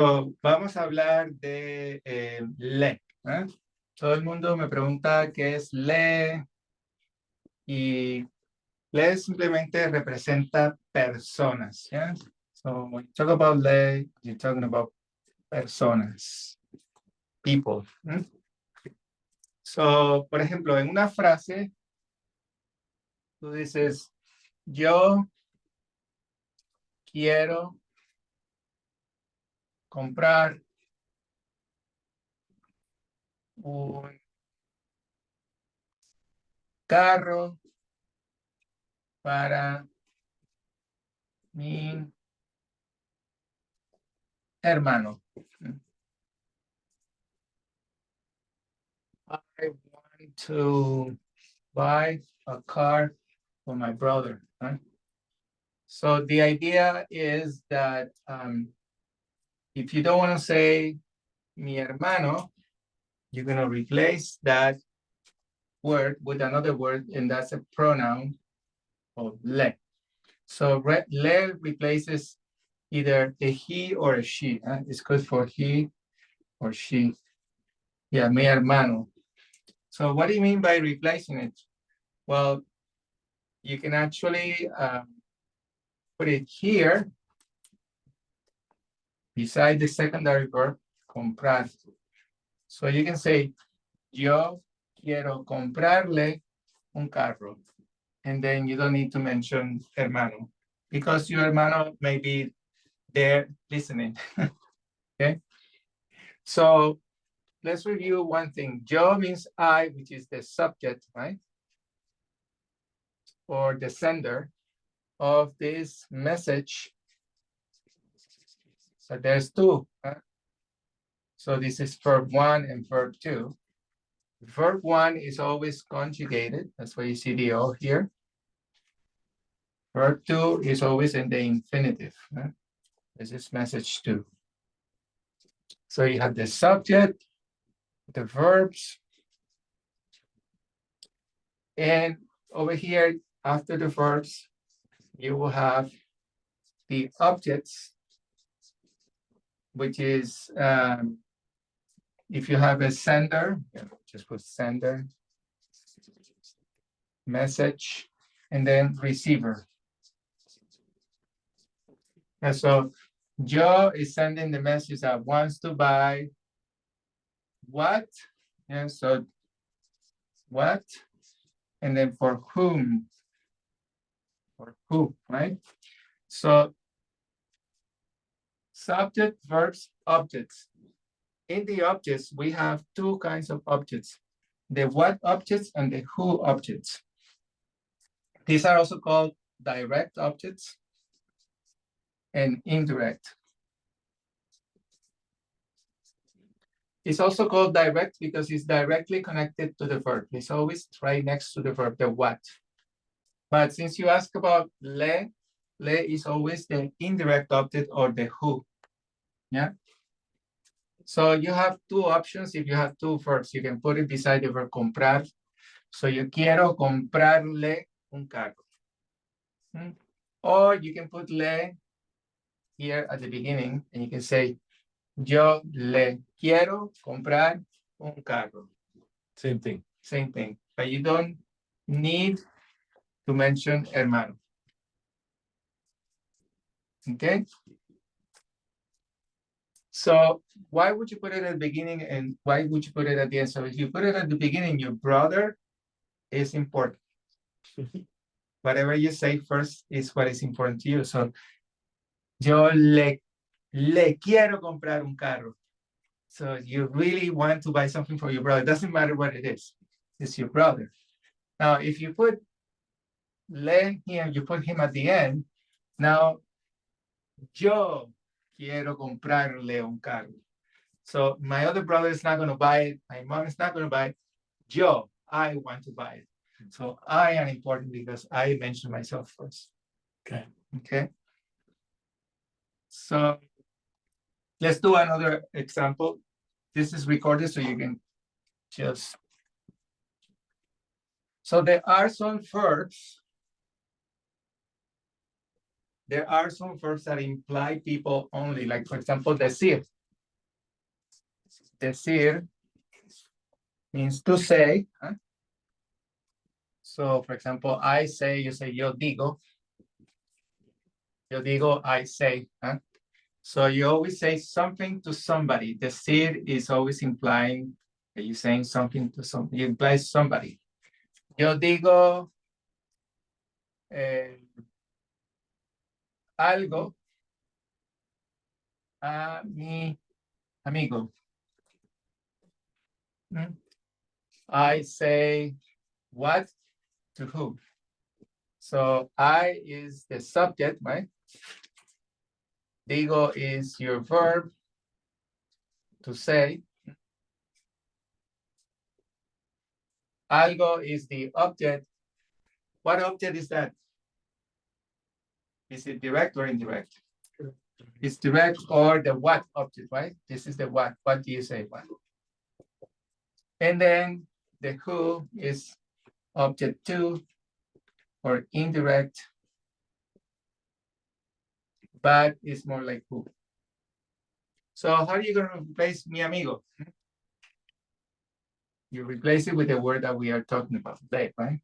So, vamos a hablar de le. ¿Eh? Todo el mundo me pregunta qué es le y le simplemente representa personas. ¿Yeah? So, when you talk about le, you're talking about personas, people. ¿eh? So, por ejemplo, en una frase, tú dices, yo quiero comprar un carro para mi hermano. I want to buy a car for my brother. Right? So the idea is that if you don't want to say mi hermano, you're going to replace that word with another word, and that's a pronoun of le. So le replaces either a he or a she. It's good for he or she. Yeah, mi hermano. So what do you mean by replacing it? Well, you can actually put it here beside the secondary verb, comprar. So you can say, yo quiero comprarle un carro. And then you don't need to mention hermano, because your hermano may be there listening. Okay? So let's review one thing. Yo means I, which is the subject, right? Or the sender of this message. So there's two. So this is verb 1 and verb 2. Verb 1 is always conjugated. That's why you see the O here. Verb 2 is always in the infinitive. This is message 2. So you have the subject, the verbs, and over here, after the verbs, you will have the objects, which is, if you have a sender, just put sender, message, and then receiver. And so Joe is sending the message that wants to buy what? And so what? And then for whom? For who, right? So subject, verbs, objects. In the objects, we have two kinds of objects, the what objects and the who objects. These are also called direct objects and indirect. It's also called direct because it's directly connected to the verb. It's always right next to the verb, the what. But since you ask about le is always the indirect object or the who. Yeah. So you have two options. If you have two verbs, you can put it beside the verb comprar. So yo quiero comprarle un carro. Or you can put le here at the beginning and you can say, yo le quiero comprar un carro. Same thing. Same thing. But you don't need to mention hermano. Okay? So why would you put it at the beginning and why would you put it at the end? So if you put it at the beginning, your brother is important. Whatever you say first is what is important to you. So yo le quiero comprar un carro. So you really want to buy something for your brother. It doesn't matter what it is. It's your brother. Now, if you put le here, you put him at the end. Now, yo quiero comprarle un carro. So my other brother is not going to buy it. My mom is not going to buy it. Yo, I want to buy it. So I am important because I mentioned myself first. Okay. Okay. So let's do another example. This is recorded so you can just. So there are some verbs there are some verbs that imply people only, like for example, decir. Decir means to say. Huh? So for example, I say, you say yo digo. Yo digo, I say. Huh? So you always say something to somebody. Decir is always implying that you're saying something to somebody. You imply somebody. Yo digo algo a mi amigo. I say what to who. So I is the subject, right? Digo is your verb to say. Algo is the object. What object is that? Is it direct or indirect? It's direct, or the what object, right? This is the what. What do you say? What? And then the who is object to, or indirect, but it's more like who. So how are you going to replace mi amigo? You replace it with the word that we are talking about today, right?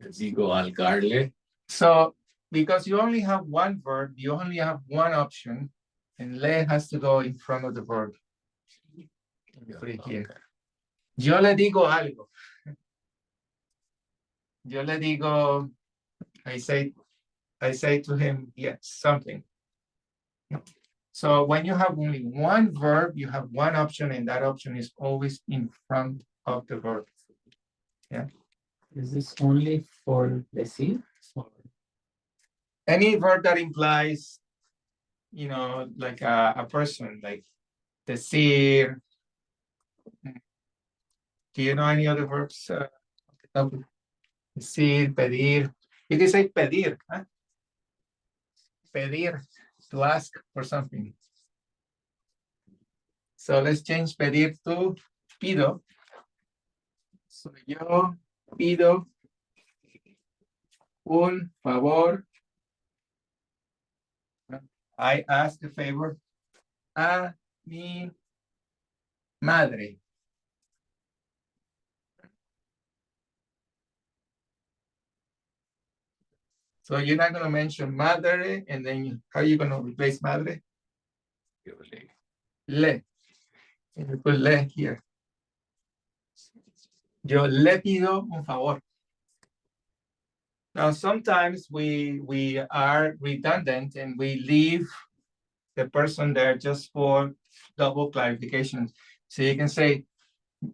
Digo algarle. So because you only have one verb, you only have one option, and le has to go in front of the verb. Put it here. Yo le digo algo. Yo le digo, I say to him, yes, something. So when you have only one verb, you have one option, and that option is always in front of the verb. Yeah. Is this only for decir? Any verb that implies, like a person, like decir. Do you know any other verbs? Decir, pedir. You can say pedir. Huh? Pedir, to ask for something. So let's change pedir to pido. So yo pido un favor. I ask a favor a mi madre. So you're not going to mention madre, and then how are you going to replace madre? Le. And you put le here. Yo le pido un favor. Now, sometimes we are redundant and we leave the person there just for double clarification. So you can say,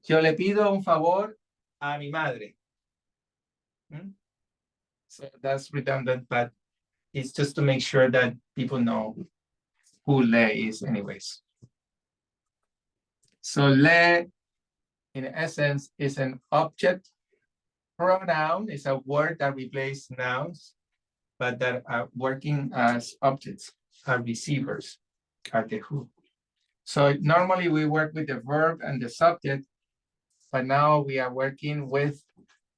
yo le pido un favor a mi madre. So that's redundant, but it's just to make sure that people know who le is anyways. So le, in essence, is an object. Pronoun is a word that replaces nouns, but that are working as objects, are receivers, are the who. So normally we work with the verb and the subject, but now we are working with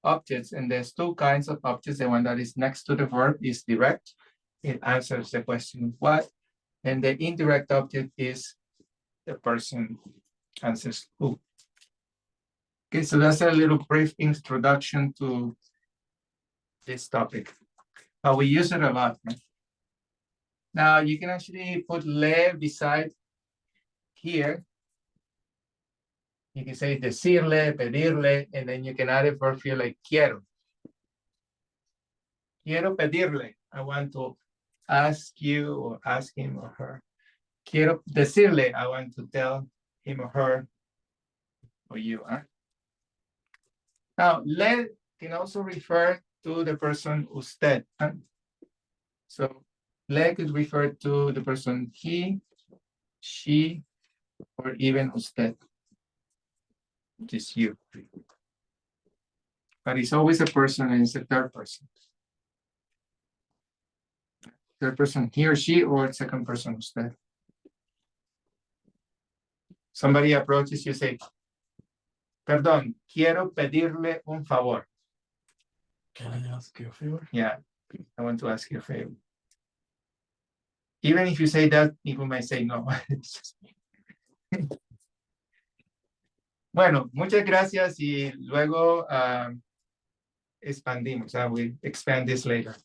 objects, and there's two kinds of objects. The one that is next to the verb is direct. It answers the question what, and the indirect object is the person answers who. Okay, so that's a little brief introduction to this topic. We use it a lot. Right? Now you can actually put le beside here. You can say decirle, pedirle, and then you can add a verb here like quiero. Quiero pedirle. I want to ask you or ask him or her. Quiero decirle. I want to tell him or her or you. Huh? Now, le can also refer to the person usted. Huh? So, le could refer to the person he, she, or even usted, which is you. But it's always a person, and it's a third person. Third person, he or she, or second person usted. Somebody approaches you, say, perdón, quiero pedirle un favor. Can I ask you a favor? Yeah. I want to ask you a favor. Even if you say that, people might say no. Bueno, muchas gracias y luego expandimos. I will expand this later.